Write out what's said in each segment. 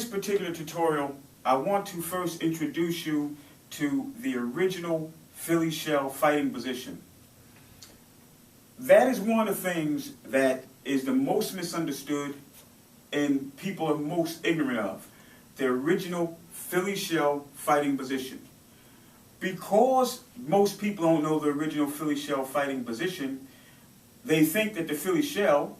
Particular tutorial, I want to first introduce you to the original Philly shell fighting position. That is one of the things that is the most misunderstood and people are most ignorant of. The original Philly shell fighting position. Because most people don't know the original Philly shell fighting position, they think that the Philly shell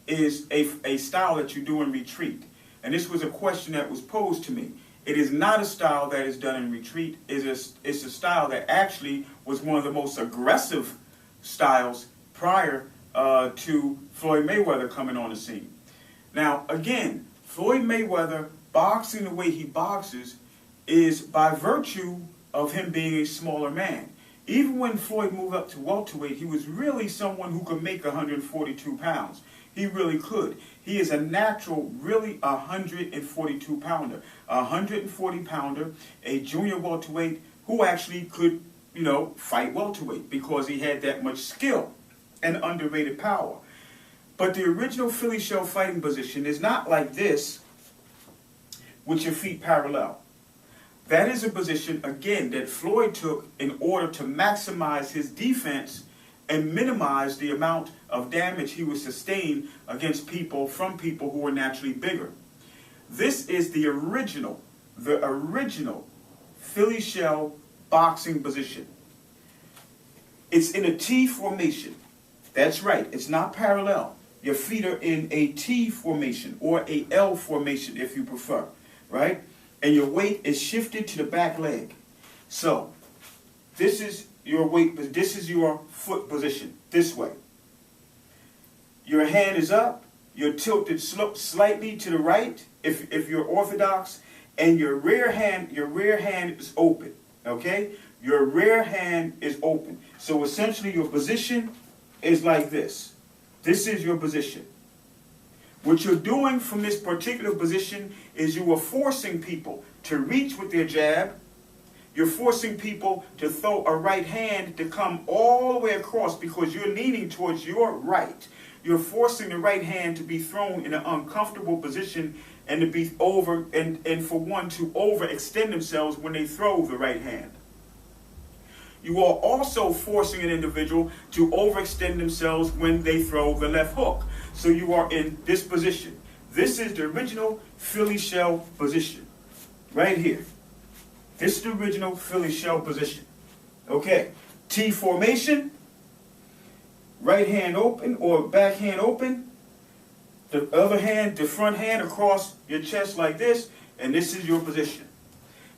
is a style that you do in retreat. And this was a question that was posed to me. It is not a style that is done in retreat. It's a style that actually was one of the most aggressive styles prior to Floyd Mayweather coming on the scene. Now, again, Floyd Mayweather boxing the way he boxes is by virtue of him being a smaller man. Even when Floyd moved up to welterweight, he was really someone who could make 142 pounds. He really could. He is a natural, really 142 pounder. A 140 pounder, a junior welterweight who actually could, fight welterweight because he had that much skill and underrated power. But the original Philly shell fighting position is not like this with your feet parallel. That is a position, again, that Floyd took in order to maximize his defense and minimize the amount of damage he would sustain against people from people who were naturally bigger. This is the original Philly shell boxing position. It's in a T formation. That's right, it's not parallel. Your feet are in a T formation or a L formation if you prefer, right? And your weight is shifted to the back leg. So, this is your weight, this is your foot position, this way. Your hand is up, you're tilted slightly to the right if you're orthodox, and your rear hand is open, okay? Your rear hand is open. So essentially your position is like this. This is your position. What you're doing from this particular position is you are forcing people to reach with their jab. You're forcing people to throw a right hand to come all the way across because you're leaning towards your right. You're forcing the right hand to be thrown in an uncomfortable position and to be and for one to overextend themselves when they throw the right hand. You are also forcing an individual to overextend themselves when they throw the left hook. So you are in this position. This is the original Philly shell position, right here. This is the original Philly shell position. Okay, T formation, right hand open or back hand open. The other hand, the front hand across your chest like this, and this is your position.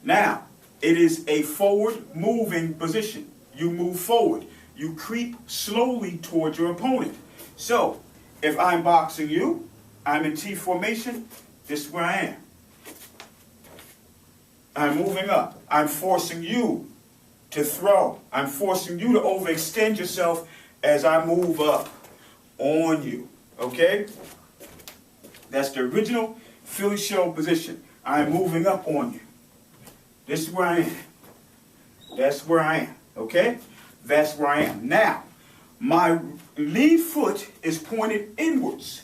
Now, it is a forward moving position. You move forward. You creep slowly towards your opponent. So, if I'm boxing you, I'm in T formation, this is where I am. I'm moving up. I'm forcing you to throw. I'm forcing you to overextend yourself as I move up on you. Okay? That's the original Philly shell position. I'm moving up on you. This is where I am. That's where I am. Okay? That's where I am. Now, my lead foot is pointed inwards.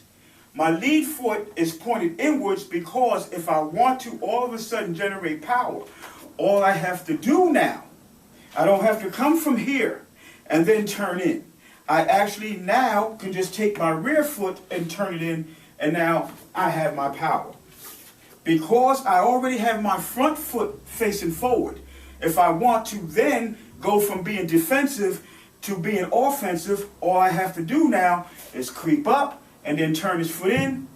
My lead foot is pointed inwards because if I want to all of a sudden generate power, all I have to do now, I don't have to come from here and then turn in. I actually now can just take my rear foot and turn it in, and now I have my power. Because I already have my front foot facing forward, if I want to then go from being defensive to being offensive, all I have to do now is creep up and then turn his foot in,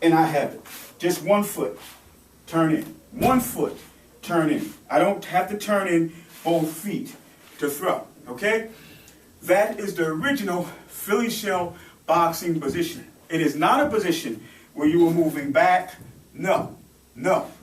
and I have it. Just one foot, turn in. One foot, turn in. I don't have to turn in both feet to throw, okay? That is the original Philly shell boxing position. It is not a position where you were moving back. No.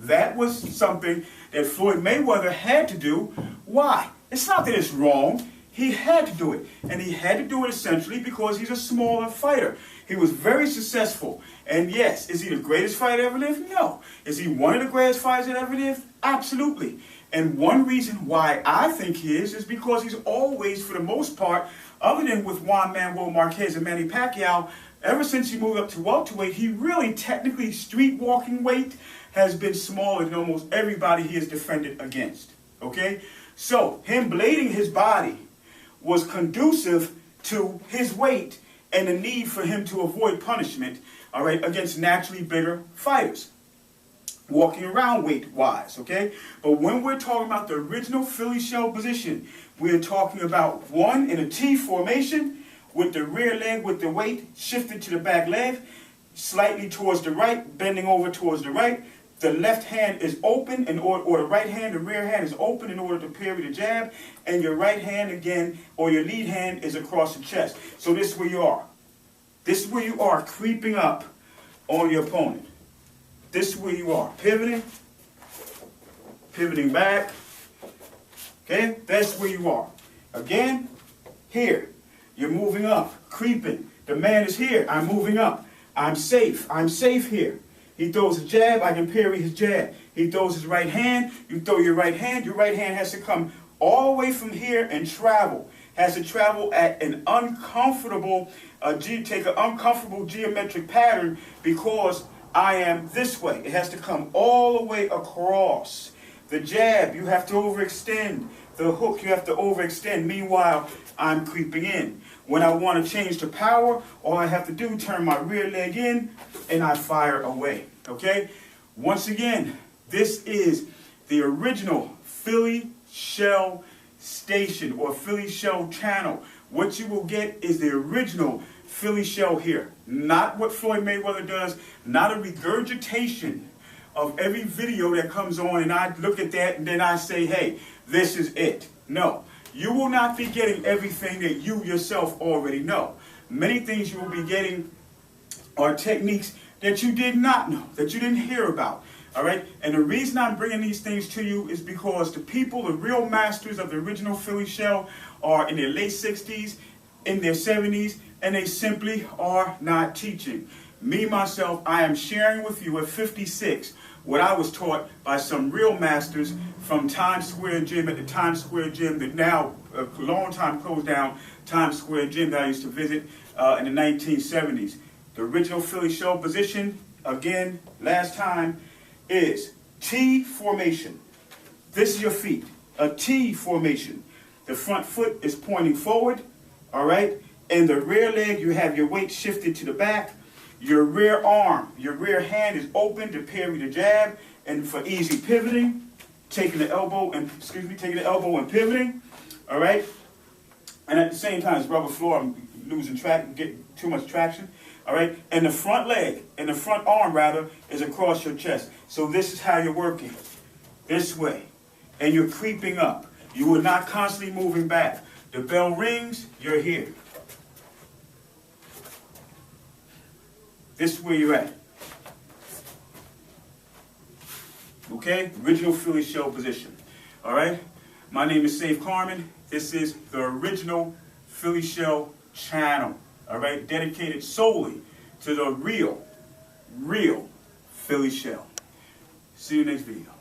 That was something that Floyd Mayweather had to do. Why? It's not that it's wrong. He had to do it. And he had to do it essentially because he's a smaller fighter. He was very successful. And yes, is he the greatest fighter ever lived? No. Is he one of the greatest fighters that ever lived? Absolutely. And one reason why I think he is because he's always, for the most part, other than with Juan Manuel Marquez and Manny Pacquiao, ever since he moved up to welterweight, he really technically street walking weight has been smaller than almost everybody he has defended against. Okay? So him blading his body was conducive to his weight and the need for him to avoid punishment, all right, against naturally bigger fighters, walking around weight-wise, okay? But when we're talking about the original Philly shell position, we're talking about one in a T formation with the rear leg with the weight shifted to the back leg, slightly towards the right, bending over towards the right. The left hand is open, or the right hand, the rear hand is open in order to parry the jab, and your right hand again, or your lead hand is across the chest. So this is where you are. This is where you are creeping up on your opponent. This is where you are pivoting back. Okay, that's where you are. Again, here, you're moving up, creeping. The man is here, I'm moving up. I'm safe here. He throws a jab, I can parry his jab. He throws his right hand, you throw your right hand has to come all the way from here and travel. Has to travel at an uncomfortable, take an uncomfortable geometric pattern because I am this way. It has to come all the way across. The jab, you have to overextend. The hook, you have to overextend. Meanwhile, I'm creeping in. When I want to change to power, all I have to do, turn my rear leg in, and I fire away, okay? Once again, this is the original Philly shell station or Philly shell channel. What you will get is the original Philly shell here. Not what Floyd Mayweather does, not a regurgitation of every video that comes on and I look at that and then I say, hey, this is it. No. You will not be getting everything that you yourself already know. Many things you will be getting are techniques that you did not know, that you didn't hear about. All right? And the reason I'm bringing these things to you is because the people, the real masters of the original Philly shell, are in their late 60s, in their 70s, and they simply are not teaching. Me, myself, I am sharing with you at 56 what I was taught by some real masters from Times Square Gym at the Times Square Gym that now, a long time closed down, Times Square Gym that I used to visit in the 1970s. The original Philly shell position, again, last time, is T formation. This is your feet, a T formation. The front foot is pointing forward, all right? And the rear leg, you have your weight shifted to the back. Your rear arm, your rear hand is open to parry the jab, and for easy pivoting, taking the elbow and pivoting, all right? And at the same time, it's rubber floor, I'm losing track, getting too much traction, all right? And the front leg, and the front arm rather, is across your chest. So this is how you're working, this way, and you're creeping up. You are not constantly moving back. The bell rings, you're here. This is where you're at. Okay? Original Philly shell position. All right? My name is Saif Carman. This is the original Philly shell channel. All right? Dedicated solely to the real Philly shell. See you next video.